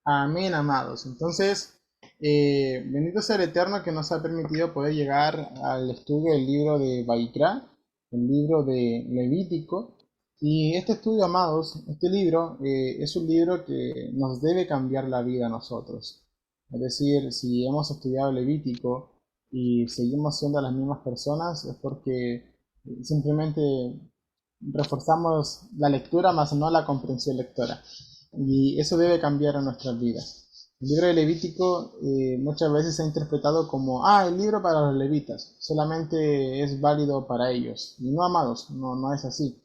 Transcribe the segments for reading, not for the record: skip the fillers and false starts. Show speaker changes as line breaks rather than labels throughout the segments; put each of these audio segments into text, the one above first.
Amén, amados. Entonces, bendito sea el Eterno que nos ha permitido poder llegar al estudio del libro de Baikra, el libro de Levítico. Y este estudio, amados, este libro es un libro que nos debe cambiar la vida a nosotros. Es decir, si hemos estudiado Levítico y seguimos siendo las mismas personas, es porque simplemente reforzamos la lectura, más no la comprensión lectora. Y eso debe cambiar en nuestras vidas. El libro de Levítico muchas veces se ha interpretado como, el libro para los levitas, solamente es válido para ellos. Y no, amados, no es así.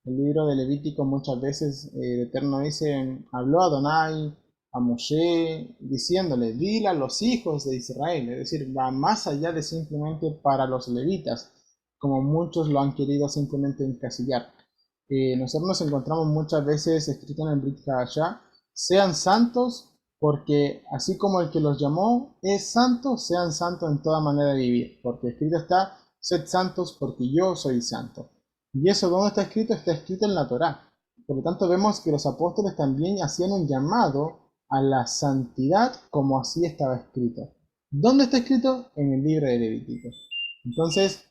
El libro de Levítico muchas veces el Eterno dice, habló a Adonai, a Moshe, diciéndole, dile a los hijos de Israel, es decir, va más allá de simplemente para los levitas, como muchos lo han querido simplemente encasillar. Nosotros nos encontramos muchas veces escrito en el Brit Hadashah, sean santos porque así como el que los llamó es santo, sean santos en toda manera de vivir, porque escrito está, sed santos porque yo soy santo. Y eso, ¿dónde está escrito? Está escrito en la Torá. Por lo tanto, vemos que los apóstoles también hacían un llamado a la santidad como así estaba escrito. ¿Dónde está escrito? En el libro de Levítico. Entonces,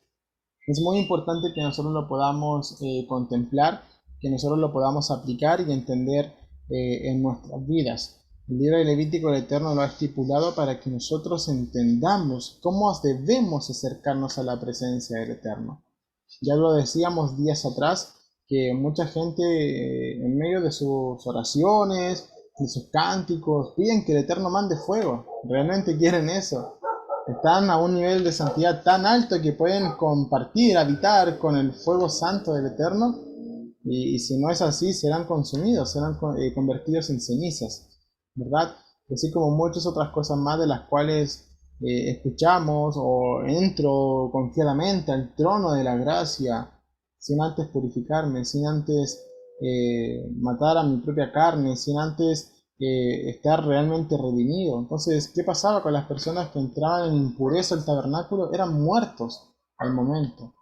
es muy importante que nosotros lo podamos contemplar, que nosotros lo podamos aplicar y entender en nuestras vidas. El libro de Levítico, el Eterno lo ha estipulado para que nosotros entendamos cómo debemos acercarnos a la presencia del Eterno. Ya lo decíamos días atrás, que mucha gente en medio de sus oraciones, de sus cánticos, piden que el Eterno mande fuego. Realmente quieren eso. Están a un nivel de santidad tan alto que pueden compartir, habitar con el fuego santo del Eterno. Y si no es así, serán consumidos, serán convertidos en cenizas, ¿verdad? Así como muchas otras cosas más de las cuales escuchamos o entro confiadamente al trono de la gracia sin antes purificarme, sin antes matar a mi propia carne, sin antes estar realmente redimido. Entonces, ¿qué pasaba con las personas que entraban en impureza al tabernáculo? Eran muertos al momento.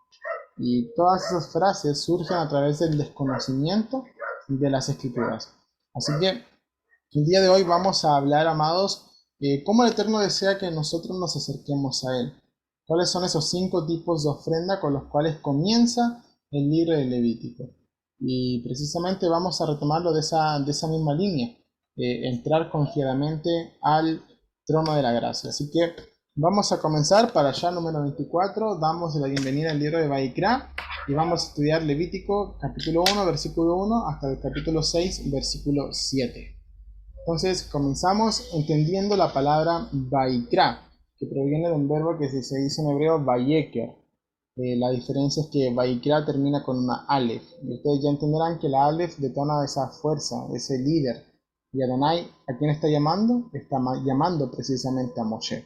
Y todas esas frases surgen a través del desconocimiento de las escrituras. Así que el día de hoy vamos a hablar, amados, cómo el Eterno desea que nosotros nos acerquemos a Él. ¿Cuáles son esos 5 tipos de ofrenda con los cuales comienza el libro de Levítico? Y precisamente vamos a retomarlo de esa misma línea, entrar confiadamente al trono de la gracia. Así que vamos a comenzar para allá número 24, damos la bienvenida al libro de Baikra y vamos a estudiar Levítico capítulo 1, versículo 1 hasta el capítulo 6, versículo 7. Entonces comenzamos entendiendo la palabra Baikra, que proviene de un verbo que se dice en hebreo Bayeker. La diferencia es que Baikra termina con una Aleph. Y ustedes ya entenderán que la Aleph detona esa fuerza, ese líder. Y Adonai, ¿a quién está llamando? Está llamando precisamente a Moshe.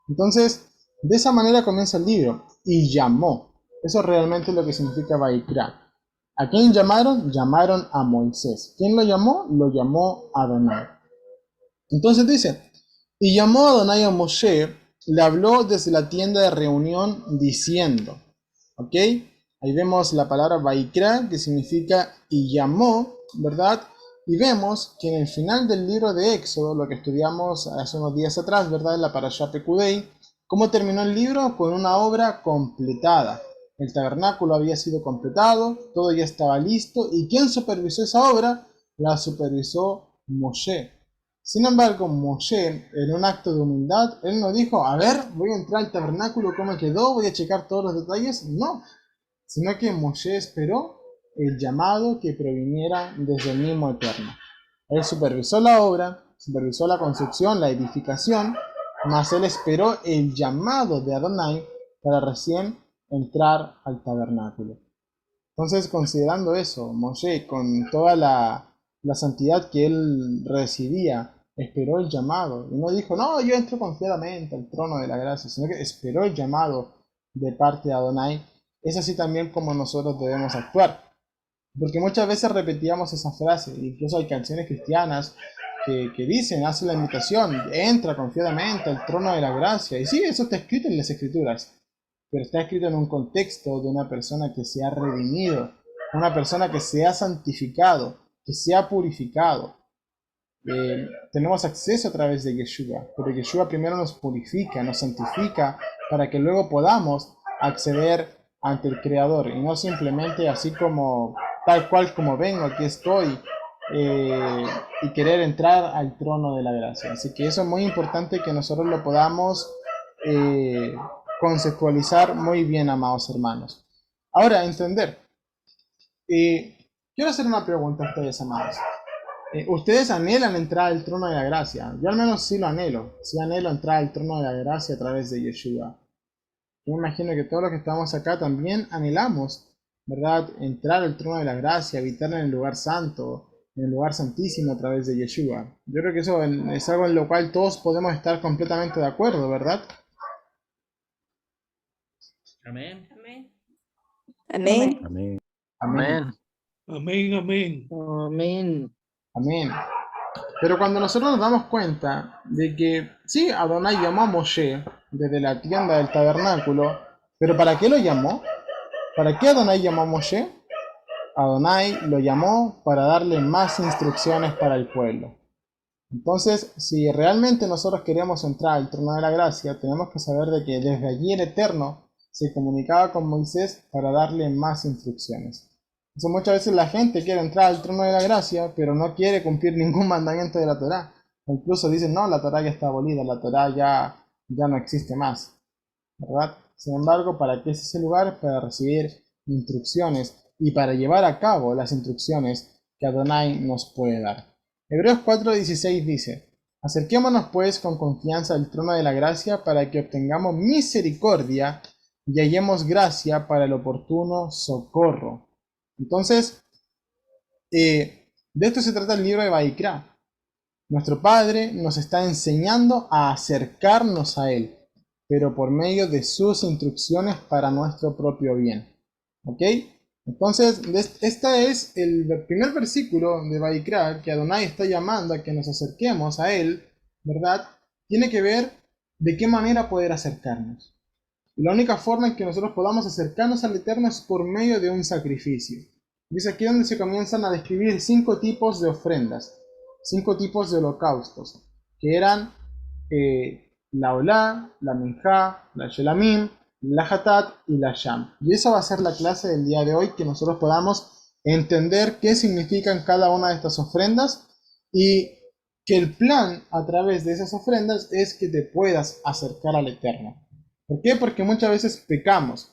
Entonces, de esa manera comienza el libro. Y llamó. Eso es realmente lo que significa Baikra. ¿A quién llamaron? Llamaron a Moisés. ¿Quién lo llamó? Lo llamó Adonai. Entonces dice, y llamó a Adonai a Moshe, le habló desde la tienda de reunión diciendo, ¿ok? Ahí vemos la palabra Baikra, que significa y llamó, ¿verdad? Y vemos que en el final del libro de Éxodo, lo que estudiamos hace unos días atrás, ¿verdad? En la Parashá Pekudei, ¿cómo terminó el libro? Con una obra completada. El tabernáculo había sido completado, todo ya estaba listo, ¿y quién supervisó esa obra? La supervisó Moshe. Sin embargo, Moshe, en un acto de humildad, él no dijo, a ver, voy a entrar al tabernáculo, cómo quedó, voy a checar todos los detalles. No, sino que Moshe esperó el llamado que proviniera desde el mismo Eterno. Él supervisó la obra, supervisó la construcción, la edificación, mas él esperó el llamado de Adonai para recién entrar al tabernáculo. Entonces, considerando eso, Moshe, con toda la santidad que él recibía, esperó el llamado. Y no dijo, no, yo entro confiadamente al trono de la gracia, sino que esperó el llamado de parte de Adonai. Es así también como nosotros debemos actuar. Porque muchas veces repetíamos esa frase, incluso hay canciones cristianas que dicen, hace la invitación, entra confiadamente al trono de la gracia. Y sí, eso está escrito en las escrituras, pero está escrito en un contexto de una persona que se ha redimido, una persona que se ha santificado, que se ha purificado. tenemos acceso a través de Yeshua, pero Yeshua primero nos purifica, nos santifica, para que luego podamos acceder ante el Creador, y no simplemente así como tal cual como vengo, aquí estoy, y querer entrar al trono de la gracia. Así que eso es muy importante que nosotros lo podamos eh, conceptualizar muy bien, amados hermanos. Ahora, entender. Quiero hacer una pregunta a ustedes, amados. Ustedes anhelan entrar al trono de la gracia. Yo al menos sí lo anhelo. Sí anhelo entrar al trono de la gracia a través de Yeshua. Yo me imagino que todos los que estamos acá también anhelamos, ¿verdad? Entrar al trono de la gracia, habitar en el lugar santo, en el lugar santísimo a través de Yeshua. Yo creo que eso es algo en lo cual todos podemos estar completamente de acuerdo, ¿verdad?
Amén.
Amén.
Amén.
Amén.
Amén.
Amén, amén.
Amén.
Amén. Pero cuando nosotros nos damos cuenta de que sí, Adonai llamó a Moshe desde la tienda del tabernáculo, pero ¿para qué lo llamó? ¿Para qué Adonai llamó a Moshe? Adonai lo llamó para darle más instrucciones para el pueblo. Entonces, si realmente nosotros queremos entrar al trono de la gracia, tenemos que saber de que desde allí el Eterno se comunicaba con Moisés para darle más instrucciones. Entonces, muchas veces la gente quiere entrar al trono de la gracia, pero no quiere cumplir ningún mandamiento de la Torá. O incluso dicen, no, la Torá ya está abolida, la Torá ya no existe más, ¿verdad? Sin embargo, ¿para qué es ese lugar? Para recibir instrucciones y para llevar a cabo las instrucciones que Adonai nos puede dar. Hebreos 4:16 dice, acerquémonos pues con confianza al trono de la gracia para que obtengamos misericordia y hallemos gracia para el oportuno socorro. Entonces, de esto se trata el libro de Vaikra. Nuestro Padre nos está enseñando a acercarnos a Él, pero por medio de sus instrucciones para nuestro propio bien. ¿Ok? Entonces, este es el primer versículo de Vaikra que Adonai está llamando a que nos acerquemos a Él, ¿verdad? Tiene que ver de qué manera poder acercarnos. Y la única forma en que nosotros podamos acercarnos al Eterno es por medio de un sacrificio. Dice aquí donde se comienzan a describir 5 tipos de ofrendas, 5 tipos de holocaustos, que eran la Olá, la Minjá, la Shelamim, la Hatat y la Sham. Y esa va a ser la clase del día de hoy, que nosotros podamos entender qué significan cada una de estas ofrendas y que el plan a través de esas ofrendas es que te puedas acercar al Eterno. ¿Por qué? Porque muchas veces pecamos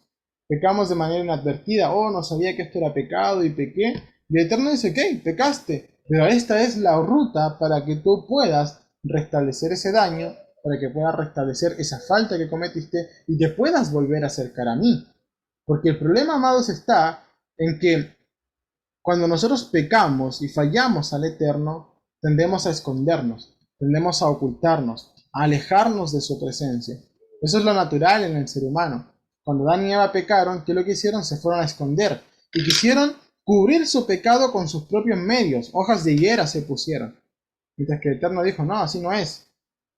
de manera inadvertida, oh, no sabía que esto era pecado y pequé, y el Eterno dice, ok, pecaste, pero esta es la ruta para que tú puedas restablecer ese daño, para que puedas restablecer esa falta que cometiste y te puedas volver a acercar a mí. Porque el problema, amados, está en que cuando nosotros pecamos y fallamos al Eterno, tendemos a escondernos, tendemos a ocultarnos, a alejarnos de su presencia. Eso es lo natural en el ser humano. Cuando Adán y Eva pecaron, ¿qué es lo que hicieron? Se fueron a esconder y quisieron cubrir su pecado con sus propios medios. Hojas de higuera se pusieron. Mientras que el Eterno dijo, no, así no es.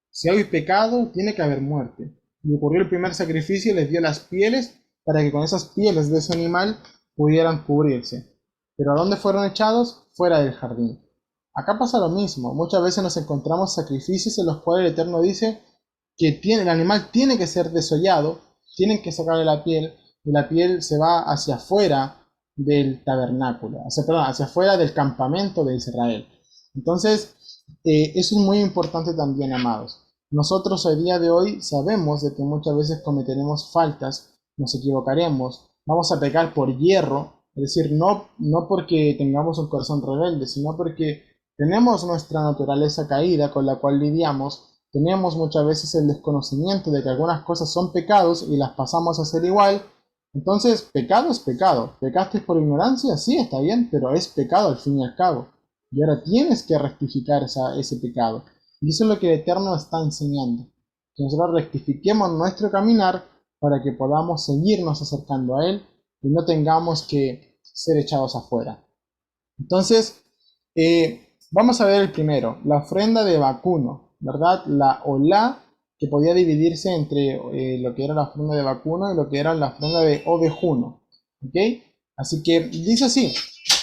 Si hay pecado, tiene que haber muerte. Y ocurrió el primer sacrificio y les dio las pieles para que con esas pieles de ese animal pudieran cubrirse. ¿Pero a dónde fueron echados? Fuera del jardín. Acá pasa lo mismo. Muchas veces nos encontramos sacrificios en los cuales el Eterno dice que el animal tiene que ser desollado, tienen que sacarle la piel, y la piel se va hacia afuera del tabernáculo, hacia afuera del campamento de Israel. Entonces, eso es muy importante también, amados. Nosotros hoy día de hoy sabemos de que muchas veces cometeremos faltas, nos equivocaremos, vamos a pecar por hierro, es decir, no porque tengamos un corazón rebelde, sino porque tenemos nuestra naturaleza caída con la cual lidiamos. Tenemos muchas veces el desconocimiento de que algunas cosas son pecados y las pasamos a hacer igual. Entonces, pecado es pecado. ¿Pecaste por ignorancia? Sí, está bien, pero es pecado al fin y al cabo. Y ahora tienes que rectificar ese pecado. Y eso es lo que el Eterno está enseñando. Que nosotros rectifiquemos nuestro caminar para que podamos seguirnos acercando a Él y no tengamos que ser echados afuera. Entonces, vamos a ver el primero, la ofrenda de vacuno. ¿Verdad? La Olá, que podía dividirse entre lo que era la ofrenda de vacuno y lo que era la ofrenda de ovejuno. ¿Ok? Así que dice así,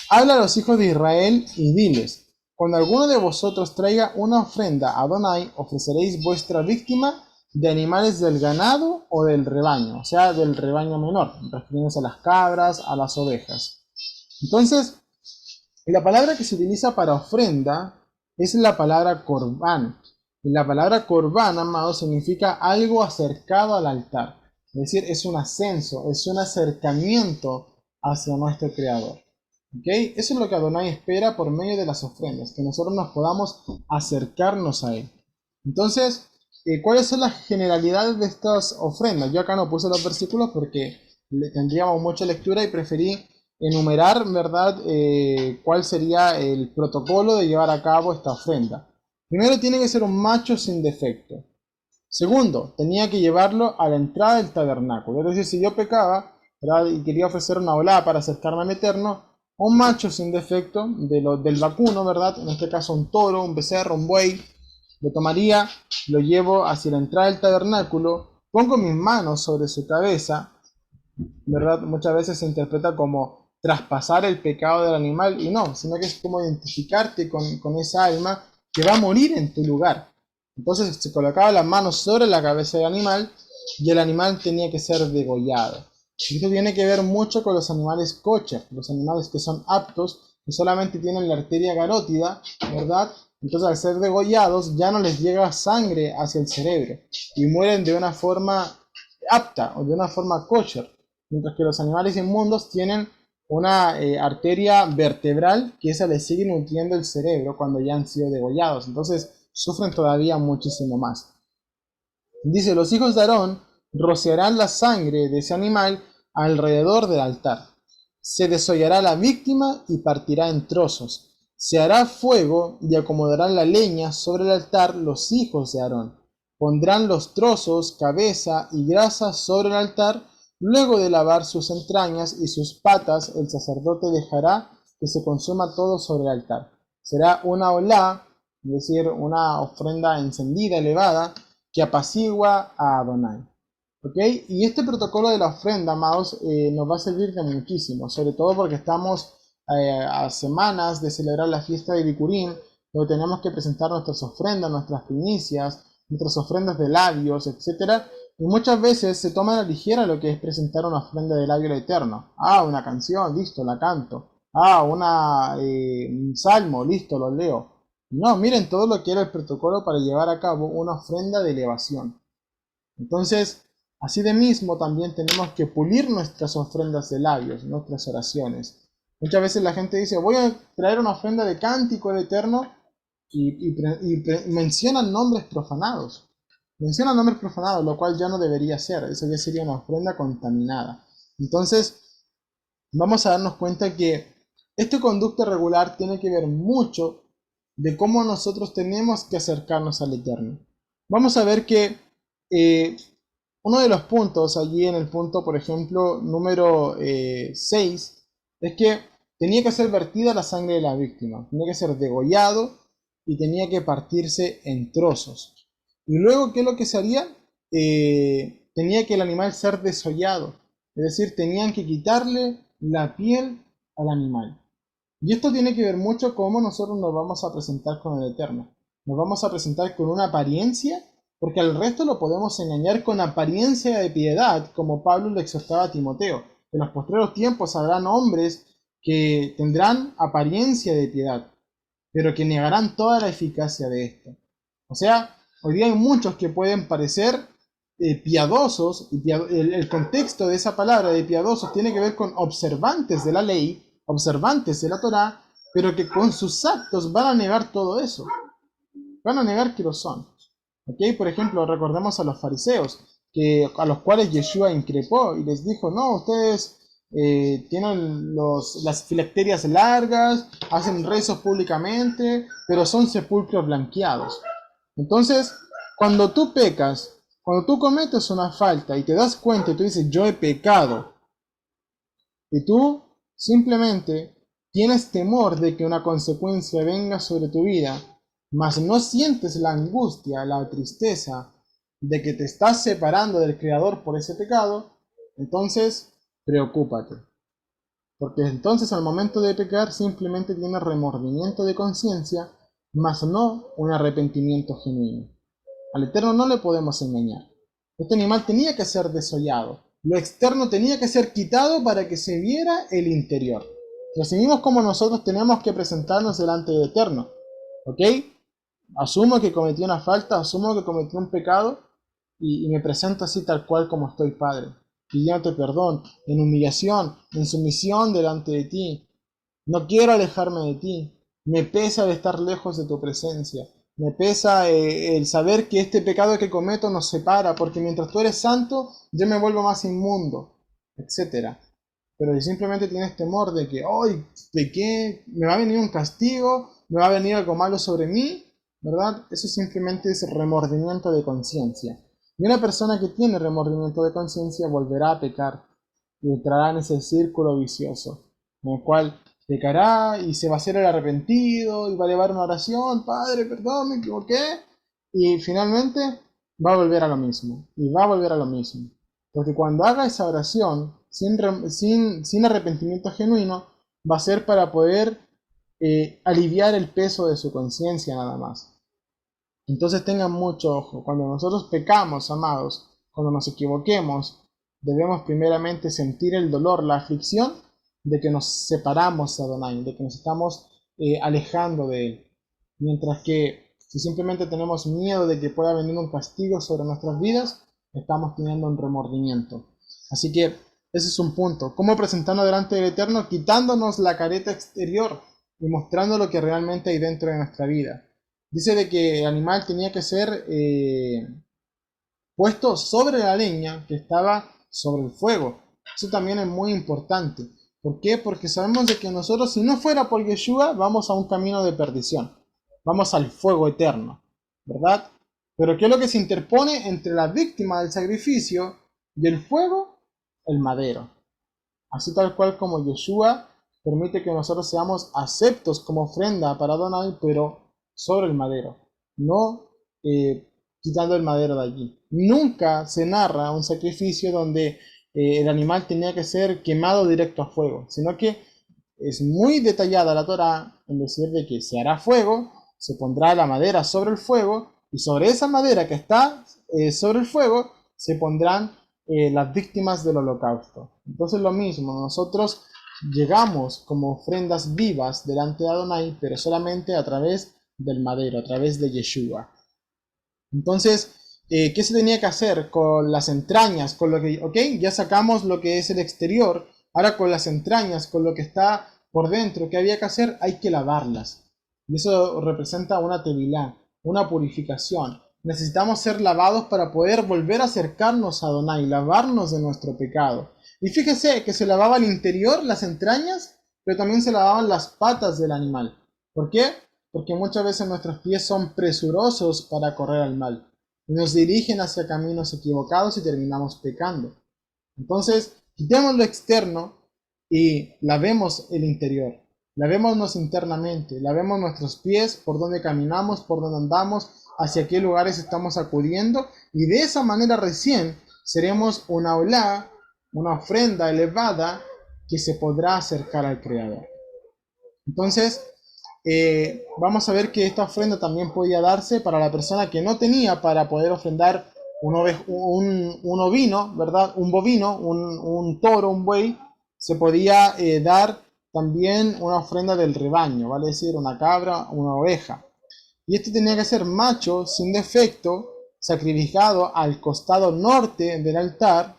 habla a los hijos de Israel y diles, cuando alguno de vosotros traiga una ofrenda a Adonai, ofreceréis vuestra víctima de animales del ganado o del rebaño, o sea, del rebaño menor, refiriéndose a las cabras, a las ovejas. Entonces, la palabra que se utiliza para ofrenda es la palabra corbán. Y la palabra corbán, amados, significa algo acercado al altar. Es decir, es un ascenso, es un acercamiento hacia nuestro Creador. ¿Okay? Eso es lo que Adonai espera por medio de las ofrendas, que nosotros nos podamos acercarnos a Él. Entonces, ¿cuáles son las generalidades de estas ofrendas? Yo acá no puse los versículos porque tendríamos mucha lectura y preferí enumerar, ¿verdad?, cuál sería el protocolo de llevar a cabo esta ofrenda. Primero, tiene que ser un macho sin defecto. Segundo, tenía que llevarlo a la entrada del tabernáculo. Es decir, si yo pecaba, ¿verdad?, y quería ofrecer una olá para acercarme al Eterno, un macho sin defecto del vacuno, ¿verdad?, en este caso un toro, un becerro, un buey, lo tomaría, lo llevo hacia la entrada del tabernáculo, pongo mis manos sobre su cabeza, ¿verdad? Muchas veces se interpreta como traspasar el pecado del animal, y no, sino que es como identificarte con esa alma que va a morir en tu lugar. Entonces se colocaba las manos sobre la cabeza del animal y el animal tenía que ser degollado. Y esto tiene que ver mucho con los animales kosher, los animales que son aptos, que solamente tienen la arteria carótida, ¿verdad? Entonces al ser degollados ya no les llega sangre hacia el cerebro y mueren de una forma apta o de una forma kosher, mientras que los animales inmundos tienen una arteria vertebral que esa les sigue nutriendo el cerebro cuando ya han sido degollados, entonces sufren todavía muchísimo más. Dice, los hijos de Aarón rociarán la sangre de ese animal alrededor del altar. Se desollará la víctima y partirá en trozos. Se hará fuego y acomodarán la leña sobre el altar los hijos de Aarón. Pondrán los trozos, cabeza y grasa sobre el altar. Luego de lavar sus entrañas y sus patas, el sacerdote dejará que se consuma todo sobre el altar. Será una olá, es decir, una ofrenda encendida, elevada, que apacigua a Adonai. ¿Okay? Y este protocolo de la ofrenda, amados, nos va a servir de muchísimo, sobre todo porque estamos a semanas de celebrar la fiesta de Bikurim, donde tenemos que presentar nuestras ofrendas, nuestras primicias, nuestras ofrendas de labios, etc. Y muchas veces se toma a la ligera lo que es presentar una ofrenda de labio al Eterno. Ah, una canción, listo, la canto. Ah, un salmo, listo, lo leo. No, miren todo lo que era el protocolo para llevar a cabo una ofrenda de elevación. Entonces, así de mismo también tenemos que pulir nuestras ofrendas de labios, nuestras oraciones. Muchas veces la gente dice, voy a traer una ofrenda de cántico al Eterno y mencionan nombres profanados. Mencionan nombres profanados, lo cual ya no debería ser. Eso ya sería una ofrenda contaminada. Entonces, vamos a darnos cuenta que este conducto regular tiene que ver mucho de cómo nosotros tenemos que acercarnos al Eterno. Vamos a ver que uno de los puntos allí en el punto, por ejemplo, número 6, es que tenía que ser vertida la sangre de la víctima, tenía que ser degollado y tenía que partirse en trozos. Y luego, ¿qué es lo que se haría? Tenía que el animal ser desollado, es decir, tenían que quitarle la piel al animal. Y esto tiene que ver mucho cómo nosotros nos vamos a presentar con el Eterno. Nos vamos a presentar con una apariencia, porque al resto lo podemos engañar con apariencia de piedad, como Pablo le exhortaba a Timoteo. En los postreros tiempos habrán hombres que tendrán apariencia de piedad, pero que negarán toda la eficacia de esto. O sea, hoy día hay muchos que pueden parecer piadosos, y el contexto de esa palabra de piadosos tiene que ver con observantes de la ley, observantes de la Torá, pero que con sus actos van a negar todo eso. Van a negar que lo son. ¿Okay? Por ejemplo, recordemos a los fariseos, a los cuales Yeshua increpó y les dijo, no, ustedes tienen las filacterias largas, hacen rezos públicamente, pero son sepulcros blanqueados. Entonces, cuando tú pecas, cuando tú cometes una falta y te das cuenta y tú dices, yo he pecado, y tú simplemente tienes temor de que una consecuencia venga sobre tu vida, mas no sientes la angustia, la tristeza de que te estás separando del Creador por ese pecado, entonces preocúpate. porque entonces al momento de pecar simplemente tiene remordimiento de conciencia, mas no un arrepentimiento genuino. Al Eterno no le podemos engañar. Este animal tenía que ser desollado. Lo externo tenía que ser quitado para que se viera el interior. Y así mismo como nosotros tenemos que presentarnos delante del Eterno. ¿Ok? Asumo que cometí una falta, asumo que cometí un pecado y me presento así tal cual como estoy, Padre. Pidiéndote perdón, en humillación, en sumisión delante de ti. No quiero alejarme de ti. Me pesa el estar lejos de tu presencia. Me pesa el saber que este pecado que cometo nos separa, porque mientras tú eres santo, yo me vuelvo más inmundo, etcétera. Pero si simplemente tienes temor de que hoy pequé, me va a venir un castigo, me va a venir algo malo sobre mí, ¿verdad? Eso simplemente es remordimiento de conciencia. Y una persona que tiene remordimiento de conciencia volverá a pecar y entrará en ese círculo vicioso, en el cual pecará y se va a hacer el arrepentido y va a elevar una oración, Padre, perdón, me equivoqué, y finalmente va a volver a lo mismo, y va a volver a lo mismo. Porque cuando haga esa oración sin arrepentimiento genuino, va a ser para poder aliviar el peso de su conciencia nada más. Entonces tengan mucho ojo, cuando nosotros pecamos, amados, cuando nos equivoquemos, debemos primeramente sentir el dolor, la aflicción de que nos separamos de Adonai, de que nos estamos alejando de Él. Mientras que si simplemente tenemos miedo de que pueda venir un castigo sobre nuestras vidas, estamos teniendo un remordimiento. Así que ese es un punto. ¿Cómo presentarnos delante del Eterno? Quitándonos la careta exterior y mostrando lo que realmente hay dentro de nuestra vida. Dice de que el animal tenía que ser puesto sobre la leña que estaba sobre el fuego. Eso también es muy importante. ¿Por qué? Porque sabemos de que nosotros, si no fuera por Yeshua, vamos a un camino de perdición. Vamos al fuego eterno, ¿verdad? Pero ¿qué es lo que se interpone entre la víctima del sacrificio y el fuego? El madero. Así tal cual como Yeshua permite que nosotros seamos aceptos como ofrenda para Adonai, pero sobre el madero, no quitando el madero de allí. Nunca se narra un sacrificio donde el animal tenía que ser quemado directo a fuego, sino que es muy detallada la Torá en decir de que se hará fuego, se pondrá la madera sobre el fuego, y sobre esa madera que está sobre el fuego se pondrán las víctimas del holocausto. Entonces lo mismo, nosotros llegamos como ofrendas vivas delante de Adonai, pero solamente a través del madero, a través de Yeshua. Entonces, ¿qué se tenía que hacer con las entrañas? Con lo que, ok, ya sacamos lo que es el exterior, ahora con las entrañas, con lo que está por dentro, ¿qué había que hacer? Hay que lavarlas. Y eso representa una tevilá, una purificación. Necesitamos ser lavados para poder volver a acercarnos a Adonai, lavarnos de nuestro pecado. Y fíjese que se lavaba el interior, las entrañas, pero también se lavaban las patas del animal. ¿Por qué? Porque muchas veces nuestros pies son presurosos para correr al mal y nos dirigen hacia caminos equivocados y terminamos pecando. Entonces, quitemos lo externo y lavemos el interior. Lavémonos internamente, lavemos nuestros pies, por donde caminamos, por donde andamos, hacia qué lugares estamos acudiendo, y de esa manera recién seremos una olá, una ofrenda elevada que se podrá acercar al Creador. Entonces, vamos a ver que esta ofrenda también podía darse para la persona que no tenía para poder ofrendar un ovino, ¿verdad? Un bovino, un toro, un buey. Se podía dar también una ofrenda del rebaño, vale decir, una cabra, una oveja. Y este tenía que ser macho, sin defecto, sacrificado al costado norte del altar.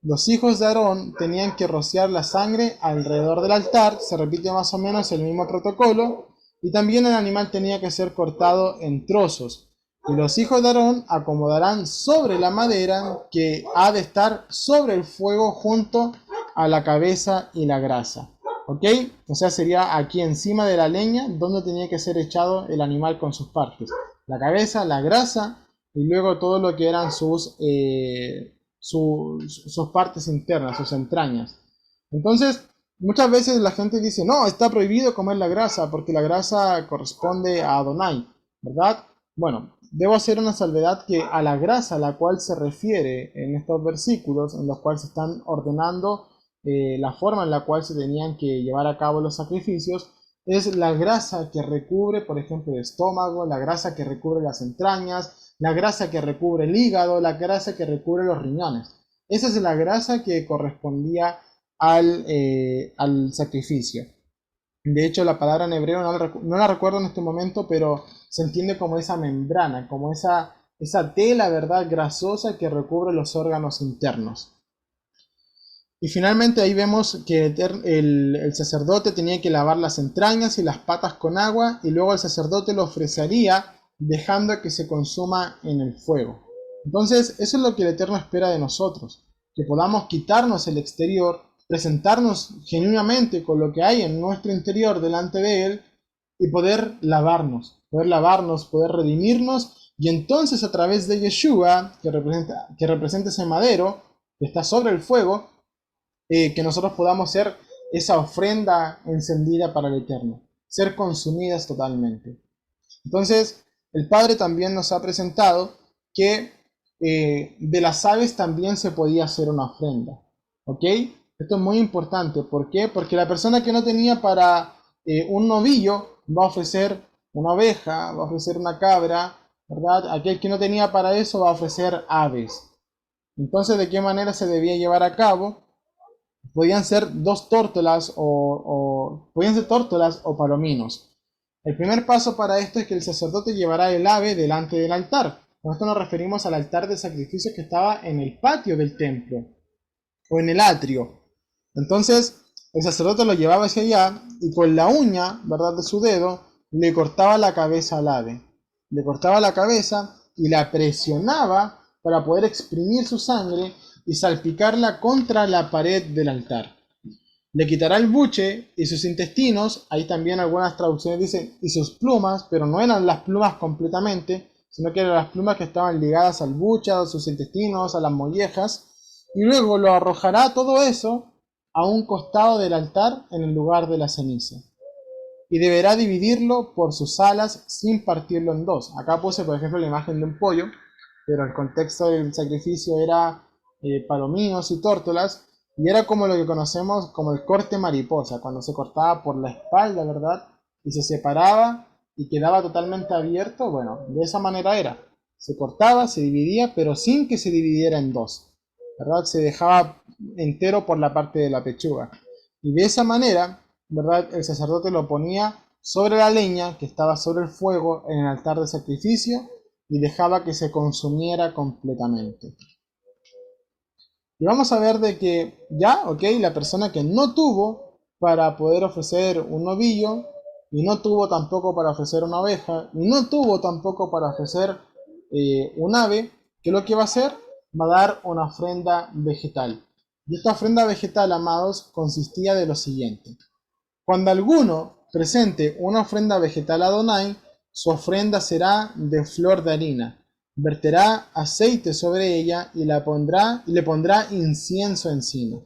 Los hijos de Aarón tenían que rociar la sangre alrededor del altar, se repite más o menos el mismo protocolo, y también el animal tenía que ser cortado en trozos. Y los hijos de Aarón acomodarán sobre la madera que ha de estar sobre el fuego junto a la cabeza y la grasa. ¿Ok? O sea, sería aquí encima de la leña donde tenía que ser echado el animal con sus partes. La cabeza, la grasa y luego todo lo que eran sus partes internas, sus entrañas. Entonces, muchas veces la gente dice, no, está prohibido comer la grasa porque la grasa corresponde a Adonai, ¿verdad? Bueno, debo hacer una salvedad que a la grasa a la cual se refiere en estos versículos, en los cuales se están ordenando la forma en la cual se tenían que llevar a cabo los sacrificios, es la grasa que recubre, por ejemplo, el estómago, la grasa que recubre las entrañas, la grasa que recubre el hígado, la grasa que recubre los riñones. Esa es la grasa que correspondía al sacrificio. De hecho, la palabra en hebreo no la recuerdo en este momento, pero se entiende como esa membrana, como esa tela, ¿verdad?, grasosa que recubre los órganos internos. Y finalmente ahí vemos que el sacerdote tenía que lavar las entrañas y las patas con agua, y luego el sacerdote lo ofrecería dejando que se consuma en el fuego. Entonces, eso es lo que el Eterno espera de nosotros, que podamos quitarnos el exterior, presentarnos genuinamente con lo que hay en nuestro interior delante de Él y poder lavarnos, poder redimirnos, y entonces a través de Yeshua, que representa ese madero que está sobre el fuego, que nosotros podamos ser esa ofrenda encendida para el Eterno, ser consumidas totalmente. Entonces, el Padre también nos ha presentado que de las aves también se podía hacer una ofrenda. ¿Ok? Esto es muy importante. ¿Por qué? Porque la persona que no tenía para un novillo va a ofrecer una oveja, va a ofrecer una cabra, ¿verdad? Aquel que no tenía para eso va a ofrecer aves. Entonces, ¿de qué manera se debía llevar a cabo? Podían ser dos tórtolas podían ser tórtolas o palominos. El primer paso para esto es que el sacerdote llevará el ave delante del altar. Con esto nos referimos al altar de sacrificios que estaba en el patio del templo o en el atrio. Entonces el sacerdote lo llevaba hacia allá y con la uña, ¿verdad?, de su dedo le cortaba la cabeza al ave. Le cortaba la cabeza y la presionaba para poder exprimir su sangre y salpicarla contra la pared del altar. Le quitará el buche y sus intestinos, ahí también algunas traducciones dicen, y sus plumas, pero no eran las plumas completamente, sino que eran las plumas que estaban ligadas al buche, a sus intestinos, a las mollejas, y luego lo arrojará todo eso a un costado del altar en el lugar de la ceniza. Y deberá dividirlo por sus alas sin partirlo en dos. Acá puse, por ejemplo, la imagen de un pollo, pero el contexto del sacrificio era palominos y tórtolas, y era como lo que conocemos como el corte mariposa, cuando se cortaba por la espalda, ¿verdad? Y se separaba y quedaba totalmente abierto. Bueno, de esa manera era. Se cortaba, se dividía, pero sin que se dividiera en dos, ¿verdad? Se dejaba entero por la parte de la pechuga. Y de esa manera, ¿verdad?, el sacerdote lo ponía sobre la leña que estaba sobre el fuego en el altar de sacrificio y dejaba que se consumiera completamente. Y vamos a ver de que ya, ok, la persona que no tuvo para poder ofrecer un novillo, y no tuvo tampoco para ofrecer una oveja, y no tuvo tampoco para ofrecer un ave, ¿qué es lo que va a hacer? Va a dar una ofrenda vegetal. Y esta ofrenda vegetal, amados, consistía de lo siguiente. Cuando alguno presente una ofrenda vegetal a Adonai, su ofrenda será de flor de harina. Verterá aceite sobre ella y le pondrá incienso encima.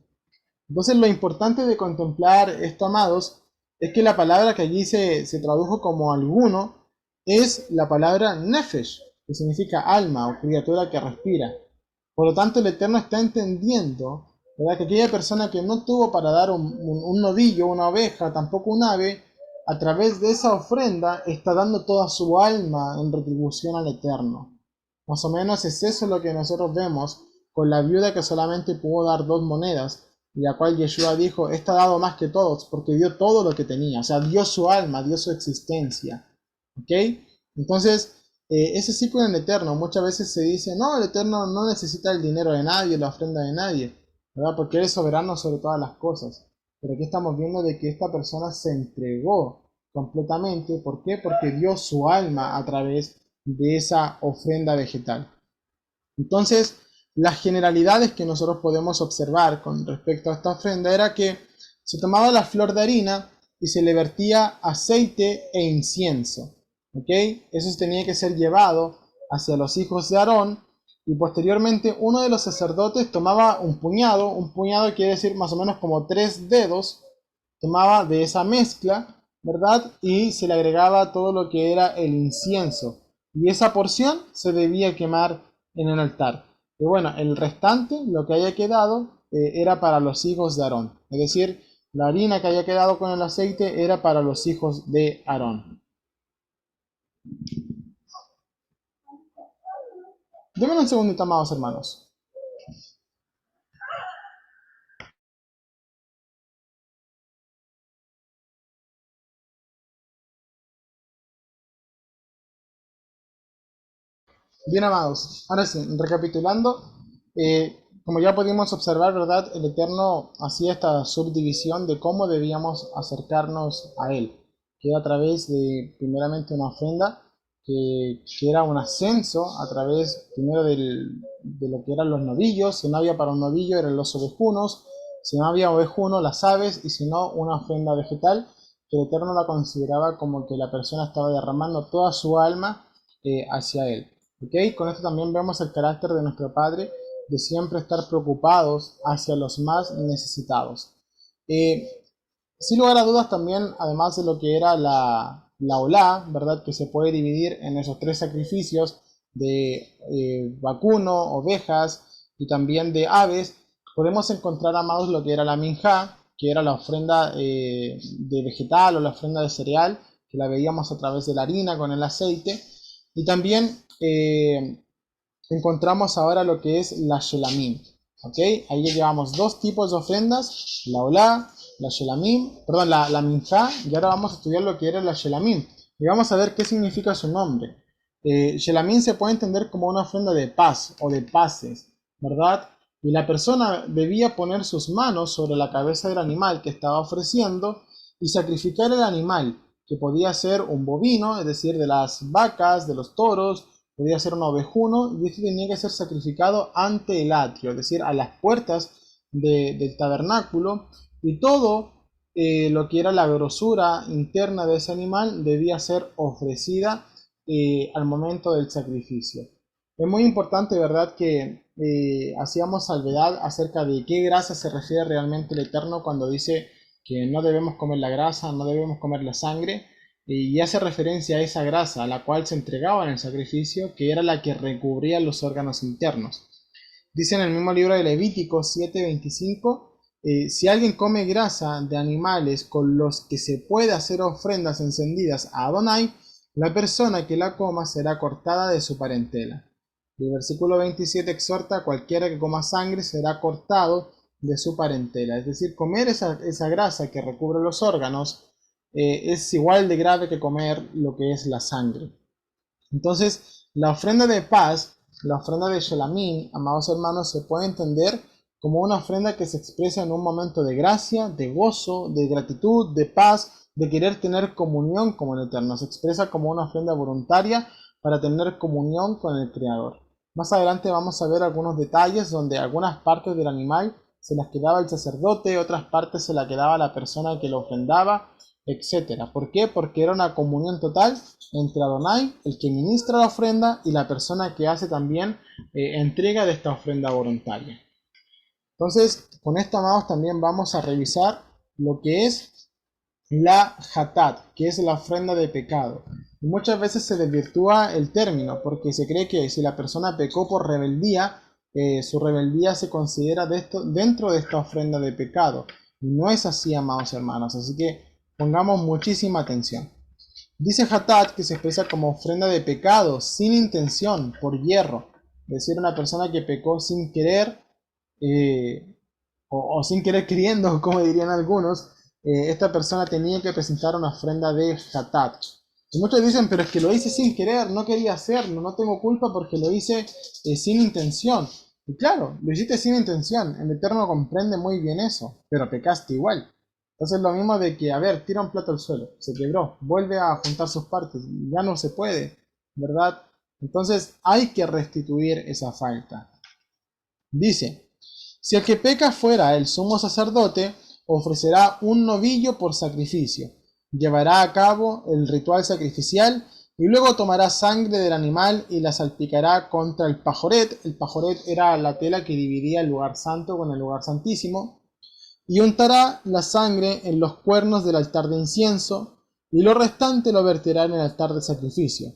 Entonces lo importante de contemplar esto, amados, es que la palabra que allí se tradujo como alguno es la palabra nefesh, que significa alma o criatura que respira. Por lo tanto, el Eterno está entendiendo, ¿verdad?, que aquella persona que no tuvo para dar un novillo, una oveja, tampoco un ave, a través de esa ofrenda está dando toda su alma en retribución al Eterno. Más o menos es eso lo que nosotros vemos con la viuda que solamente pudo dar 2 monedas, y la cual Yeshua dijo, esta ha dado más que todos, porque dio todo lo que tenía, o sea, dio su alma, dio su existencia. ¿Ok? Entonces, ese sí con el Eterno, muchas veces se dice, no, el Eterno no necesita el dinero de nadie, la ofrenda de nadie, ¿verdad?, porque Él es soberano sobre todas las cosas. Pero aquí estamos viendo de que esta persona se entregó completamente. ¿Por qué? Porque dio su alma a través de esa ofrenda vegetal. Entonces, las generalidades que nosotros podemos observar con respecto a esta ofrenda era que se tomaba la flor de harina y se le vertía aceite e incienso. ¿Ok? Eso tenía que ser llevado hacia los hijos de Aarón, y posteriormente uno de los sacerdotes tomaba un puñado quiere decir más o menos como 3 dedos, tomaba de esa mezcla, ¿verdad?, y se le agregaba todo lo que era el incienso, y esa porción se debía quemar en el altar. Y bueno, el restante, lo que haya quedado, era para los hijos de Aarón. Es decir, la harina que había quedado con el aceite era para los hijos de Aarón. Denme un segundito, amados hermanos. Bien, amados, ahora sí, recapitulando, como ya pudimos observar, ¿verdad? El Eterno hacía esta subdivisión de cómo debíamos acercarnos a Él, que era a través de, primeramente, una ofrenda, que era un ascenso a través, primero, de lo que eran los novillos. Si no había para un novillo, eran los ovejunos; si no había ovejuno, las aves; y si no, una ofrenda vegetal, que el Eterno la consideraba como que la persona estaba derramando toda su alma hacia Él. ¿Okay? Con esto también vemos el carácter de nuestro Padre, de siempre estar preocupados hacia los más necesitados. Sin lugar a dudas también, además de lo que era la olá, ¿verdad? Que se puede dividir en esos tres sacrificios de vacuno, ovejas y también de aves, podemos encontrar, amados, lo que era la minjá, que era la ofrenda de vegetal o la ofrenda de cereal, que la veíamos a través de la harina con el aceite. Y también encontramos ahora lo que es la shelamim. ¿Okay? Ahí ya llevamos dos tipos de ofrendas: la olá, la shelamim, perdón, la minjá. Y ahora vamos a estudiar lo que era la shelamim. Y vamos a ver qué significa su nombre. Shelamim se puede entender como una ofrenda de paz o de paces, ¿verdad? Y la persona debía poner sus manos sobre la cabeza del animal que estaba ofreciendo y sacrificar el animal, que podía ser un bovino, es decir, de las vacas, de los toros; podía ser un ovejuno, y esto tenía que ser sacrificado ante el atrio, es decir, a las puertas del tabernáculo, y todo lo que era la grosura interna de ese animal debía ser ofrecida al momento del sacrificio. Es muy importante, ¿verdad?, que hacíamos salvedad acerca de qué grasa se refiere realmente el Eterno cuando dice que no debemos comer la grasa, no debemos comer la sangre, y hace referencia a esa grasa a la cual se entregaba en el sacrificio, que era la que recubría los órganos internos. Dice en el mismo libro de Levítico 7:25, si alguien come grasa de animales con los que se puede hacer ofrendas encendidas a Adonai, la persona que la coma será cortada de su parentela. Y el versículo 27 exhorta: cualquiera que coma sangre será cortado de su parentela. Es decir, comer esa grasa que recubre los órganos es igual de grave que comer lo que es la sangre. Entonces, la ofrenda de paz, la ofrenda de shelamim, amados hermanos, se puede entender como una ofrenda que se expresa en un momento de gracia, de gozo, de gratitud, de paz, de querer tener comunión con el Eterno. Se expresa como una ofrenda voluntaria para tener comunión con el Creador. Más adelante vamos a ver algunos detalles donde algunas partes del animal se las quedaba el sacerdote, otras partes se las quedaba la persona que lo ofrendaba, etcétera. ¿Por qué? Porque era una comunión total entre Adonai, el que ministra la ofrenda, y la persona que hace también entrega de esta ofrenda voluntaria. Entonces, con esto, amados, también vamos a revisar lo que es la hatat, que es la ofrenda de pecado. Y muchas veces se desvirtúa el término, porque se cree que si la persona pecó por rebeldía, su rebeldía se considera dentro de esta ofrenda de pecado. Y no es así, amados hermanos, así que pongamos muchísima atención. Dice hatat que se expresa como ofrenda de pecado sin intención, por hierro. Es decir, una persona que pecó sin querer, o sin querer queriendo, como dirían algunos, esta persona tenía que presentar una ofrenda de hatat. Y muchos dicen: pero es que lo hice sin querer, no quería hacerlo, no tengo culpa porque lo hice sin intención. Y claro, lo hiciste sin intención, el Eterno comprende muy bien eso, pero pecaste igual. Entonces lo mismo de que, a ver, tira un plato al suelo, se quebró, vuelve a juntar sus partes, ya no se puede, ¿verdad? Entonces hay que restituir esa falta. Dice: si el que peca fuera el sumo sacerdote, ofrecerá un novillo por sacrificio, llevará a cabo el ritual sacrificial y luego tomará sangre del animal y la salpicará contra el pajoret. El pajoret era la tela que dividía el lugar santo con el lugar santísimo, y untará la sangre en los cuernos del altar de incienso, y lo restante lo verterá en el altar de sacrificio.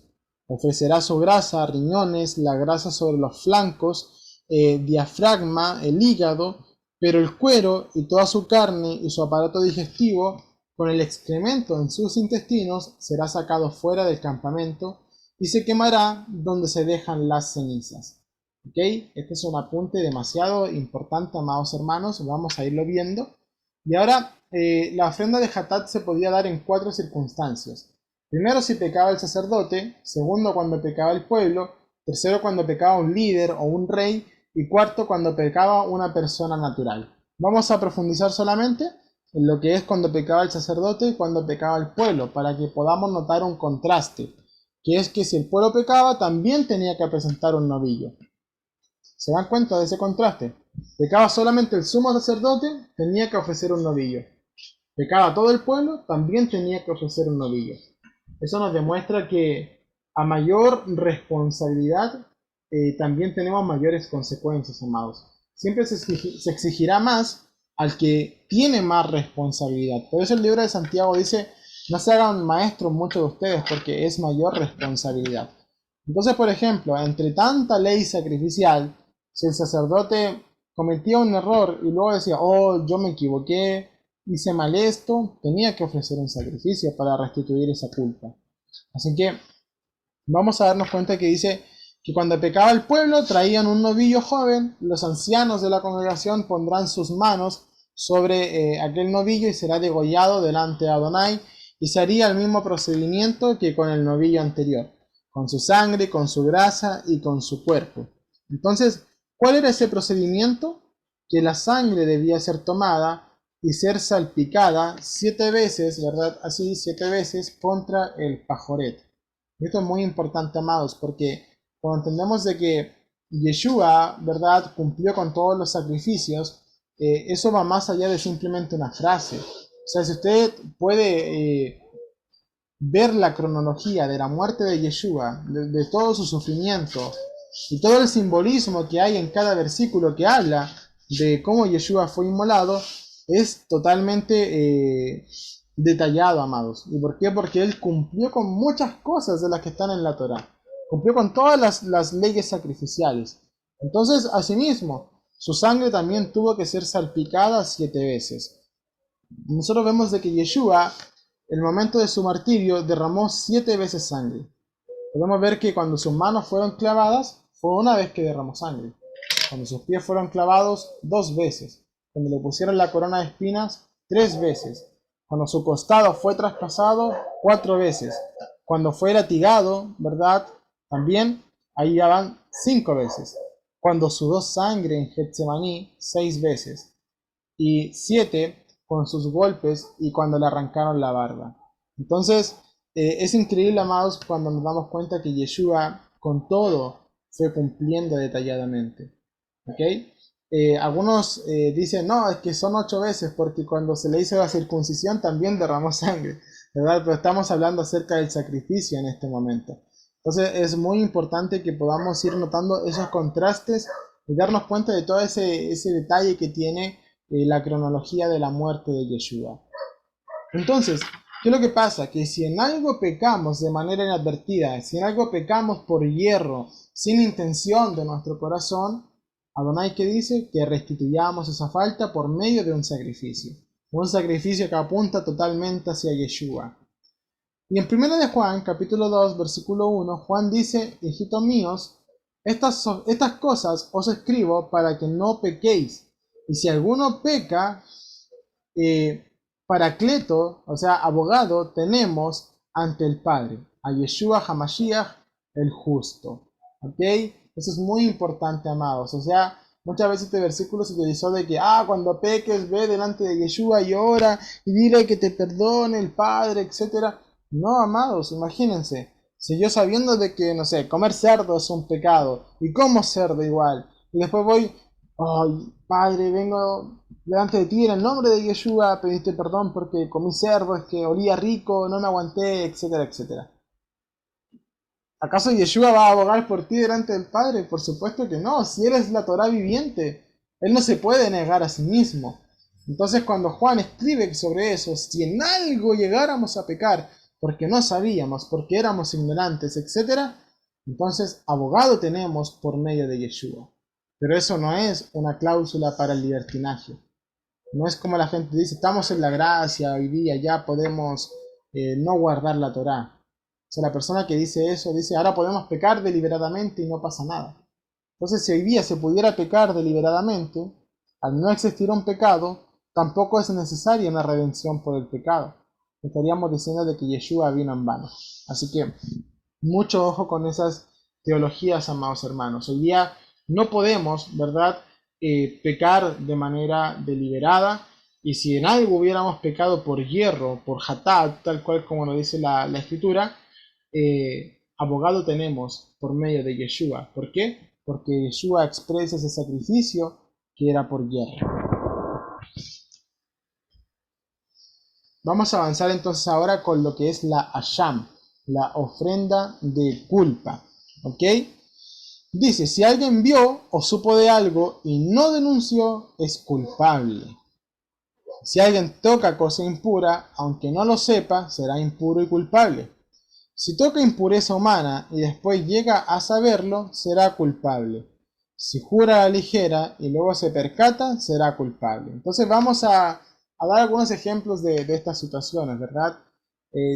Ofrecerá su grasa, riñones, la grasa sobre los flancos, diafragma, el hígado, pero el cuero y toda su carne y su aparato digestivo, con el excremento en sus intestinos, será sacado fuera del campamento y se quemará donde se dejan las cenizas. ¿Ok? Este es un apunte demasiado importante, amados hermanos, vamos a irlo viendo. Y ahora, la ofrenda de Hatat se podía dar en 4 circunstancias. Primero, si pecaba el sacerdote; segundo, cuando pecaba el pueblo; tercero, cuando pecaba un líder o un rey; y cuarto, cuando pecaba una persona natural. Vamos a profundizar solamente en lo que es cuando pecaba el sacerdote y cuando pecaba el pueblo, para que podamos notar un contraste, que es que si el pueblo pecaba, también tenía que presentar un novillo. ¿Se dan cuenta de ese contraste? Pecaba solamente el sumo sacerdote, tenía que ofrecer un novillo. Pecaba todo el pueblo, también tenía que ofrecer un novillo. Eso nos demuestra que a mayor responsabilidad también tenemos mayores consecuencias, amados. Siempre se exigirá más al que tiene más responsabilidad. Por eso el libro de Santiago dice: no se hagan maestros muchos de ustedes, porque es mayor responsabilidad. Entonces, por ejemplo, entre tanta ley sacrificial, si el sacerdote cometía un error y luego decía: oh, yo me equivoqué, hice mal esto, tenía que ofrecer un sacrificio para restituir esa culpa. Así que vamos a darnos cuenta que dice que cuando pecaba el pueblo, traían un novillo joven; los ancianos de la congregación pondrán sus manos sobre aquel novillo y será degollado delante de Adonai, y se haría el mismo procedimiento que con el novillo anterior, con su sangre, con su grasa y con su cuerpo. Entonces, ¿cuál era ese procedimiento? Que la sangre debía ser tomada y ser salpicada 7 veces, ¿verdad? Así, 7 veces contra el pajoret. Y esto es muy importante, amados, porque cuando entendemos de que Yeshua, ¿verdad?, cumplió con todos los sacrificios, eso va más allá de simplemente una frase. O sea, si usted puede ver la cronología de la muerte de Yeshua, de todo su sufrimiento y todo el simbolismo que hay en cada versículo que habla de cómo Yeshua fue inmolado, es totalmente detallado, amados. ¿Y por qué? Porque él cumplió con muchas cosas de las que están en la Torá. Cumplió con todas las leyes sacrificiales. Entonces, asimismo, su sangre también tuvo que ser salpicada 7 veces. Nosotros vemos de que Yeshua, en el momento de su martirio, derramó 7 veces sangre. Podemos ver que cuando sus manos fueron clavadas, fue una vez que derramó sangre. Cuando sus pies fueron clavados, 2 veces. Cuando le pusieron la corona de espinas, 3 veces. Cuando su costado fue traspasado, 4 veces. Cuando fue latigado, ¿verdad? También, ahí ya van 5 veces. Cuando sudó sangre en Getsemaní, 6 veces. Y 7 con sus golpes y cuando le arrancaron la barba. Entonces, es increíble, amados, cuando nos damos cuenta que Yeshua, con todo, fue cumpliendo detalladamente. ¿Ok? Algunos dicen: no, es que son 8 veces, porque cuando se le hizo la circuncisión también derramó sangre, ¿verdad? Pero estamos hablando acerca del sacrificio en este momento. Entonces es muy importante que podamos ir notando esos contrastes y darnos cuenta de todo ese detalle que tiene la cronología de la muerte de Yeshua. Entonces, ¿qué es lo que pasa? Que si en algo pecamos de manera inadvertida, si en algo pecamos por hierro, sin intención de nuestro corazón, Adonai, ¿qué dice? Que restituyamos esa falta por medio de un sacrificio que apunta totalmente hacia Yeshua. Y en 1 de Juan, capítulo 2, versículo 1, Juan dice: hijitos míos, estas cosas os escribo para que no pequéis. Y si alguno peca, Paracleto, o sea, abogado, tenemos ante el Padre, a Yeshua HaMashiach, el justo. ¿Ok? Eso es muy importante, amados. O sea, muchas veces este versículo se utilizó de que, cuando peques, ve delante de Yeshua y ora y dile que te perdone el Padre, etc. No, amados, imagínense. Si yo, sabiendo de que, no sé, comer cerdo es un pecado, y como cerdo igual, y después voy: ay, Padre, vengo delante de ti en el nombre de Yeshua a pedirte perdón porque comí cerdo, es que olía rico, no me aguanté, etcétera, etcétera. ¿Acaso Yeshua va a abogar por ti delante del Padre? Por supuesto que no. Si Él es la Torá viviente, Él no se puede negar a sí mismo. Entonces, cuando Juan escribe sobre eso, si en algo llegáramos a pecar porque no sabíamos, porque éramos ignorantes, etcétera, entonces abogado tenemos por medio de Yeshua. Pero eso no es una cláusula para el libertinaje. No es como la gente dice, estamos en la gracia, hoy día ya podemos no guardar la Torá. O sea, la persona que dice eso dice, ahora podemos pecar deliberadamente y no pasa nada. Entonces, si hoy día se pudiera pecar deliberadamente, al no existir un pecado, tampoco es necesaria una redención por el pecado. Estaríamos diciendo de que Yeshua vino en vano. Así que, mucho ojo con esas teologías, amados hermanos. Hoy día no podemos, ¿verdad?, pecar de manera deliberada. Y si en algo hubiéramos pecado por hierro, por hatat, tal cual como nos dice la escritura, abogado tenemos por medio de Yeshua. ¿Por qué? Porque Yeshua expresa ese sacrificio que era por hierro. Vamos a avanzar entonces ahora con lo que es la Asham, la ofrenda de culpa. ¿Ok? Dice, si alguien vio o supo de algo y no denunció, es culpable. Si alguien toca cosa impura, aunque no lo sepa, será impuro y culpable. Si toca impureza humana y después llega a saberlo, será culpable. Si jura a la ligera y luego se percata, será culpable. Entonces vamos a dar algunos ejemplos de estas situaciones, ¿verdad?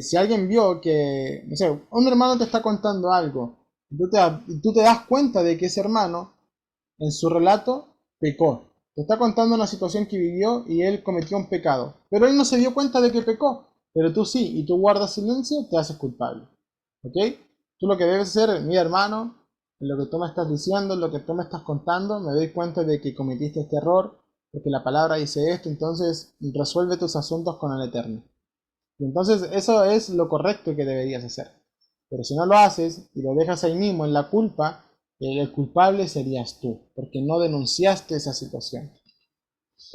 Si alguien vio que, no sé, un hermano te está contando algo, y tú te das cuenta de que ese hermano, en su relato, pecó. Te está contando una situación que vivió y él cometió un pecado. Pero él no se dio cuenta de que pecó. Pero tú sí, y tú guardas silencio, te haces culpable. ¿Ok? Tú lo que debes hacer, mi hermano, en lo que tú me estás diciendo, en lo que tú me estás contando, me doy cuenta de que cometiste este error, porque la palabra dice esto, entonces resuelve tus asuntos con el Eterno. Y entonces eso es lo correcto que deberías hacer. Pero si no lo haces y lo dejas ahí mismo en la culpa, el culpable serías tú, porque no denunciaste esa situación.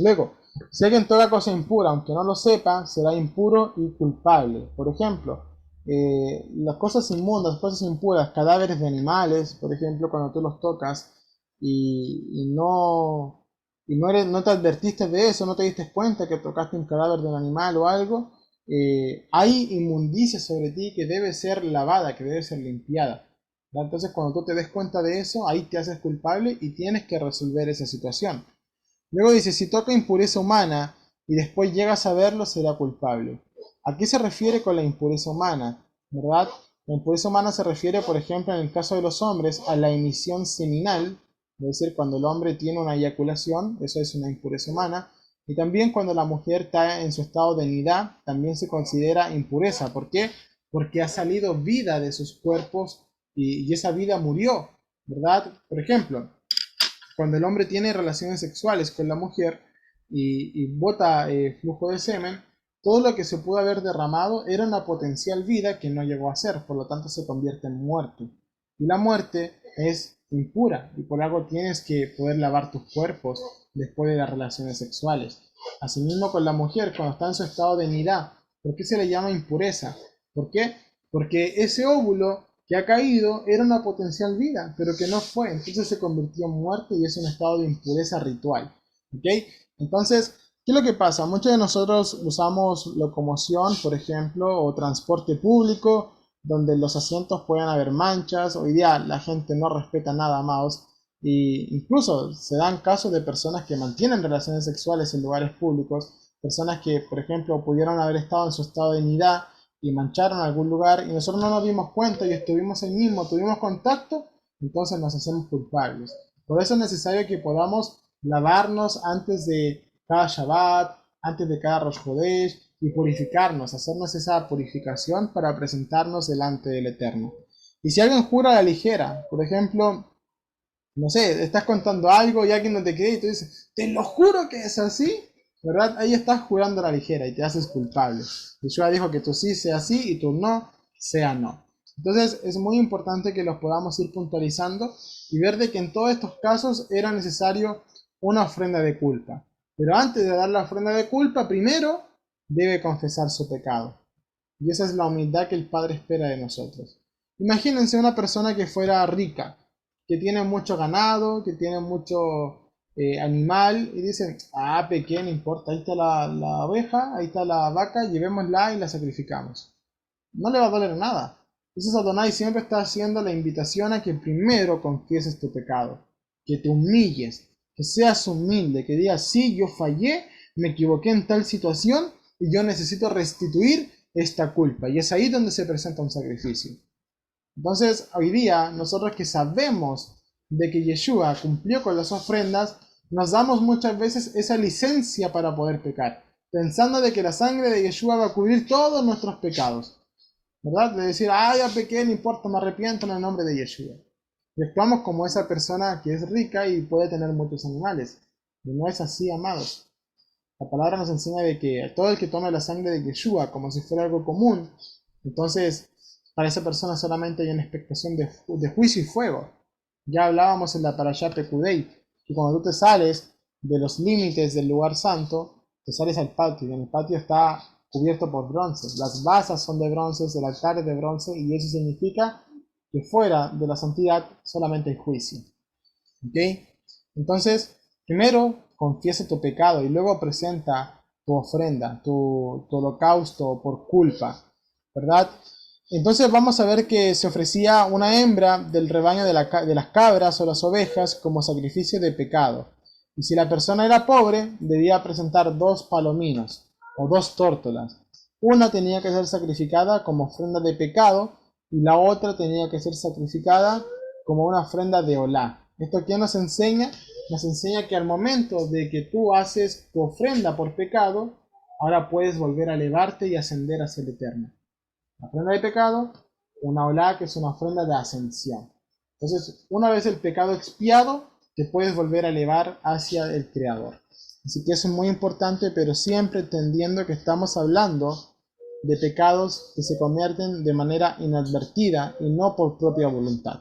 Luego, si alguien toca cosa impura, aunque no lo sepa, será impuro y culpable. Por ejemplo, las cosas inmundas, cosas impuras, cadáveres de animales, por ejemplo, cuando tú los tocas y no te advertiste de eso, no te diste cuenta que tocaste un cadáver de un animal o algo, hay inmundicia sobre ti que debe ser lavada, que debe ser limpiada. ¿Verdad? Entonces, cuando tú te des cuenta de eso, ahí te haces culpable y tienes que resolver esa situación. Luego dice, si toca impureza humana y después llega a saberlo, será culpable. ¿A qué se refiere con la impureza humana? ¿Verdad? La impureza humana se refiere, por ejemplo, en el caso de los hombres, a la emisión seminal, es decir, cuando el hombre tiene una eyaculación, eso es una impureza humana, y también cuando la mujer está en su estado de nidá, también se considera impureza. ¿Por qué? Porque ha salido vida de sus cuerpos y esa vida murió, ¿verdad? Por ejemplo, cuando el hombre tiene relaciones sexuales con la mujer y bota flujo de semen, todo lo que se pudo haber derramado era una potencial vida que no llegó a ser, por lo tanto se convierte en muerte. Y la muerte es impura y por algo tienes que poder lavar tus cuerpos después de las relaciones sexuales. Asimismo con la mujer, cuando está en su estado de nidá, ¿por qué se le llama impureza? ¿Por qué? Porque ese óvulo que ha caído era una potencial vida, pero que no fue, entonces se convirtió en muerte y es un estado de impureza ritual. ¿Ok? Entonces, ¿qué es lo que pasa? Muchos de nosotros usamos locomoción, por ejemplo, o transporte público, donde en los asientos pueden haber manchas. Hoy día la gente no respeta nada más. Y incluso se dan casos de personas que mantienen relaciones sexuales en lugares públicos, personas que, por ejemplo, pudieron haber estado en su estado de nidad y mancharon algún lugar y nosotros no nos dimos cuenta y estuvimos ahí mismo, tuvimos contacto, entonces nos hacemos culpables. Por eso es necesario que podamos lavarnos antes de cada Shabbat, antes de cada Rosh Hodesh y purificarnos, hacernos esa purificación para presentarnos delante del Eterno. Y si alguien jura a la ligera, por ejemplo, no sé, estás contando algo y alguien no te cree y tú dices, te lo juro que es así, ¿verdad? Ahí estás jurando a la ligera y te haces culpable. Yeshua dijo que tú sí sea sí y tú no sea no. Entonces es muy importante que los podamos ir puntualizando y ver de que en todos estos casos era necesario una ofrenda de culpa. Pero antes de dar la ofrenda de culpa, primero debe confesar su pecado. Y esa es la humildad que el Padre espera de nosotros. Imagínense una persona que fuera rica, que tiene mucho ganado, que tiene mucho animal, y dicen, pequeño, no importa, ahí está la oveja, ahí está la vaca, llevémosla y la sacrificamos. No le va a doler nada. Entonces Adonai siempre está haciendo la invitación a que primero confieses tu pecado. que te humilles, que seas humilde, que digas, sí, yo fallé, me equivoqué en tal situación y yo necesito restituir esta culpa. Y es ahí donde se presenta un sacrificio. Entonces, hoy día, nosotros que sabemos de que Yeshua cumplió con las ofrendas, nos damos muchas veces esa licencia para poder pecar, pensando de que la sangre de Yeshua va a cubrir todos nuestros pecados, ¿verdad? De decir, ya pequé, no importa, me arrepiento en el nombre de Yeshua. Y actuamos como esa persona que es rica y puede tener muchos animales. Y no es así, amados. La palabra nos enseña de que todo el que tome la sangre de Yeshua como si fuera algo común, entonces para esa persona solamente hay una expectación de juicio y fuego. Ya hablábamos en la Parashá Pekudei, que cuando tú te sales de los límites del lugar santo, te sales al patio, y en el patio está cubierto por bronce. Las basas son de bronce, el altar es de bronce, y eso significa que fuera de la santidad solamente hay juicio. ¿Ok? Entonces, primero confiesa tu pecado y luego presenta tu ofrenda, tu holocausto por culpa, ¿verdad? Entonces vamos a ver que se ofrecía una hembra del rebaño de las cabras o las ovejas como sacrificio de pecado. Y si la persona era pobre, debía presentar 2 palominos o 2 tórtolas. Una tenía que ser sacrificada como ofrenda de pecado y la otra tenía que ser sacrificada como una ofrenda de olá. ¿Esto qué nos enseña? Nos enseña que al momento de que tú haces tu ofrenda por pecado, ahora puedes volver a elevarte y ascender hacia el Eterno. La ofrenda de pecado, una olá que es una ofrenda de ascensión. Entonces, una vez el pecado expiado, te puedes volver a elevar hacia el Creador. Así que eso es muy importante, pero siempre entendiendo que estamos hablando de pecados que se convierten de manera inadvertida y no por propia voluntad.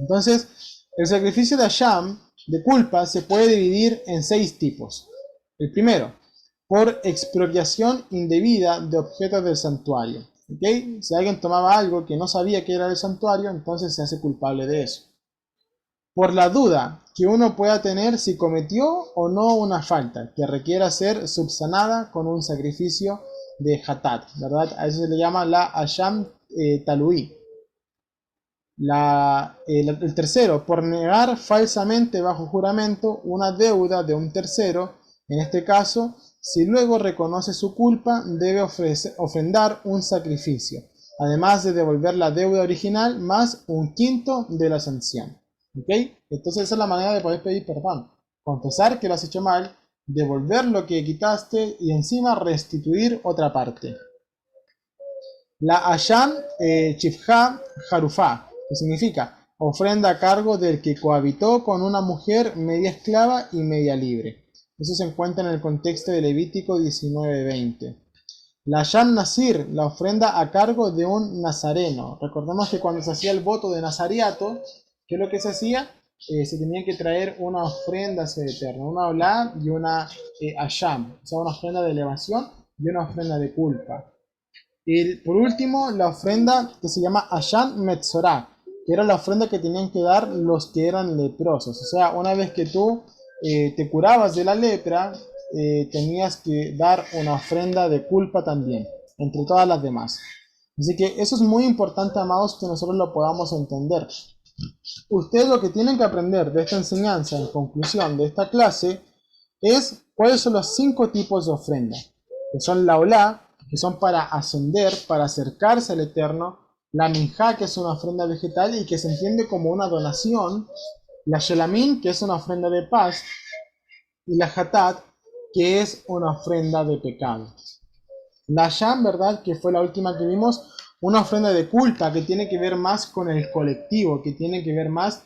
Entonces, el sacrificio de Hashem, de culpa, se puede dividir en 6 tipos. El primero, por expropiación indebida de objetos del santuario. ¿Okay? Si alguien tomaba algo que no sabía que era del santuario, entonces se hace culpable de eso. Por la duda que uno pueda tener si cometió o no una falta que requiera ser subsanada con un sacrificio de hatat, ¿verdad? A eso se le llama la Hashem Talui. El tercero, por negar falsamente bajo juramento una deuda de un tercero. En este caso, si luego reconoce su culpa, debe ofrendar un sacrificio, además de devolver la deuda original más 1/5 de la sanción. ¿Ok? Entonces esa es la manera de poder pedir perdón. Confesar que lo has hecho mal, devolver lo que quitaste y encima restituir otra parte. La Hashem Chifha Harufá, que significa ofrenda a cargo del que cohabitó con una mujer media esclava y media libre. Eso se encuentra en el contexto de Levítico 19:20. La Shan Nasir, la ofrenda a cargo de un nazareno. Recordemos que cuando se hacía el voto de nazariato, ¿qué es lo que se hacía? Se tenía que traer una ofrenda hacia el Eterno, una olá y una asham, o sea, una ofrenda de elevación y una ofrenda de culpa. Y por último, la ofrenda que se llama Ashan Metzorah, que era la ofrenda que tenían que dar los que eran leprosos. O sea, una vez que tú te curabas de la lepra, tenías que dar una ofrenda de culpa también, entre todas las demás. Así que eso es muy importante, amados, que nosotros lo podamos entender. Ustedes lo que tienen que aprender de esta enseñanza, en conclusión de esta clase, es cuáles son los 5 tipos de ofrenda, que son la olá, que son para ascender, para acercarse al Eterno, la minjá, que es una ofrenda vegetal y que se entiende como una donación, la shelamín, que es una ofrenda de paz, y la hatat, que es una ofrenda de pecado. La sham, ¿verdad?, que fue la última que vimos, una ofrenda de culpa que tiene que ver más con el colectivo, que tiene que ver más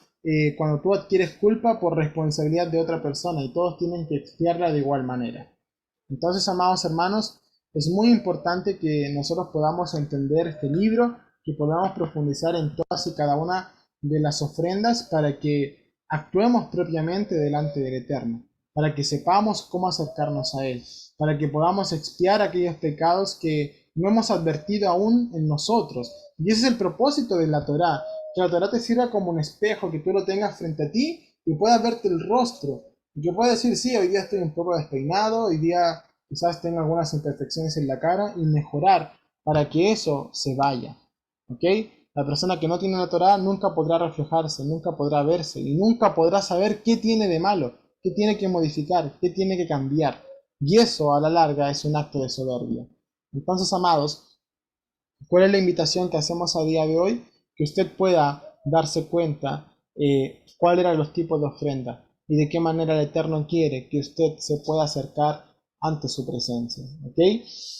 cuando tú adquieres culpa por responsabilidad de otra persona y todos tienen que expiarla de igual manera. Entonces, amados hermanos, es muy importante que nosotros podamos entender este libro, que podamos profundizar en todas y cada una de las ofrendas para que actuemos propiamente delante del Eterno, para que sepamos cómo acercarnos a Él, para que podamos expiar aquellos pecados que no hemos advertido aún en nosotros. Y ese es el propósito de la Torá, que la Torá te sirva como un espejo, que tú lo tengas frente a ti y puedas verte el rostro, y que puedas decir, sí, hoy día estoy un poco despeinado, hoy día quizás tengo algunas imperfecciones en la cara, y mejorar para que eso se vaya. ¿Ok? La persona que no tiene la Torá nunca podrá reflejarse, nunca podrá verse y nunca podrá saber qué tiene de malo, qué tiene que modificar, qué tiene que cambiar. Y eso a la larga es un acto de soberbia. Entonces, amados, ¿cuál es la invitación que hacemos a día de hoy? Que usted pueda darse cuenta cuáles eran los tipos de ofrenda y de qué manera el Eterno quiere que usted se pueda acercar ante su presencia. ¿Ok?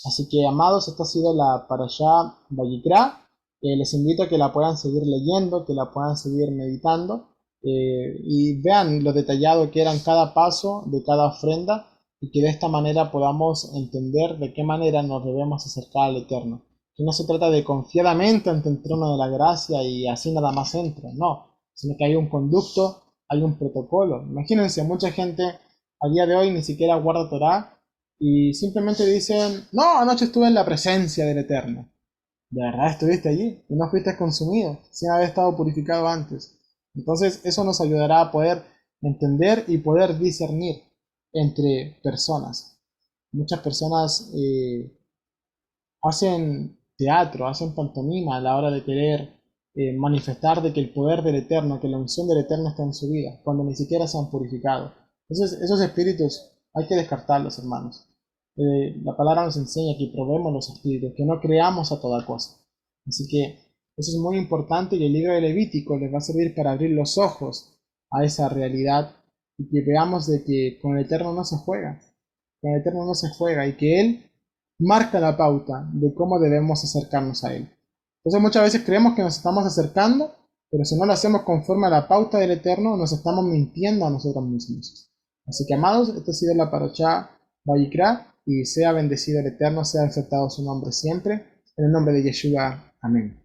Así que, amados, esta ha sido la Parashá Vayikra. Les invito a que la puedan seguir leyendo, que la puedan seguir meditando y vean lo detallado que eran cada paso de cada ofrenda y que de esta manera podamos entender de qué manera nos debemos acercar al Eterno. Que no se trata de confiadamente ante el trono de la gracia y así nada más entra, no, sino que hay un conducto, hay un protocolo. Imagínense, mucha gente a día de hoy ni siquiera guarda Torah y simplemente dicen, no, anoche estuve en la presencia del Eterno. ¿De verdad estuviste allí y no fuiste consumido sin haber estado purificado antes? Entonces eso nos ayudará a poder entender y poder discernir entre personas. Muchas personas hacen teatro, hacen pantomima a la hora de querer manifestar de que el poder del Eterno, que la unción del Eterno está en su vida, cuando ni siquiera se han purificado. Entonces esos espíritus hay que descartarlos, hermanos. La palabra nos enseña que probemos los espíritus, que no creamos a toda cosa. Así que eso es muy importante y el libro de Levítico les va a servir para abrir los ojos a esa realidad y que veamos de que con el Eterno no se juega, con el Eterno no se juega y que Él marca la pauta de cómo debemos acercarnos a Él. Entonces muchas veces creemos que nos estamos acercando, pero si no lo hacemos conforme a la pauta del Eterno, nos estamos mintiendo a nosotros mismos. Así que, amados, esta ha sido la Parashá Vayikra, y sea bendecido el Eterno, sea exaltado su nombre siempre. En el nombre de Yeshua. Amén.